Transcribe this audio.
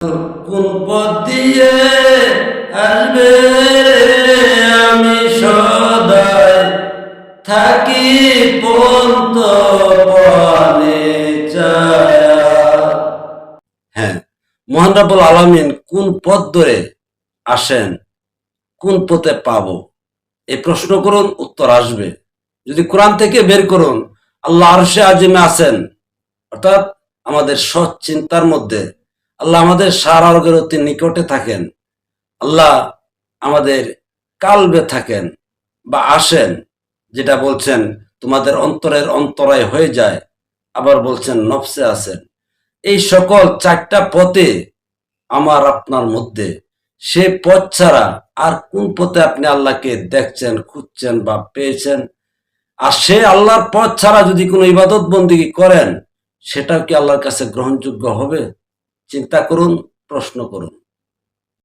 কোন পথ দিয়ে আসবে আমি সদাই থাকি পন্ত পানে চায়া। হ্যাঁ, মহান রব্বুল আলামিন কোন পথ ধরে আসেন, কোন পথে পাবো, এই প্রশ্ন করুন, উত্তর আসবে। যদি কোরআন থেকে বের করুন, আল্লাহ আরশে আজিমে আছেন, অর্থাৎ আমাদের সৎ চিন্তার মধ্যে। আল্লাহ আমাদের সারারোগের অতি নিকটে থাকেন। আল্লাহ আমাদের কালবে থাকেন বা আসেন, যেটা বলছেন তোমাদের অন্তরের অন্তরায় হয়ে যায়, আবার বলছেন নফসে আছেন। এই সকল চারটা পথে আমার আপনার মধ্যে, সে পথ ছাড়া আর কোন পথে আপনি আল্লাহকে দেখছেন, খুঁজছেন বা পেয়েছেন? আর সে আল্লাহর পথ ছাড়া যদি কোনো ইবাদত বন্দিগি করেন, সেটাও কি আল্লাহর কাছে গ্রহণযোগ্য হবে? চিন্তা করুন, প্রশ্ন করুন।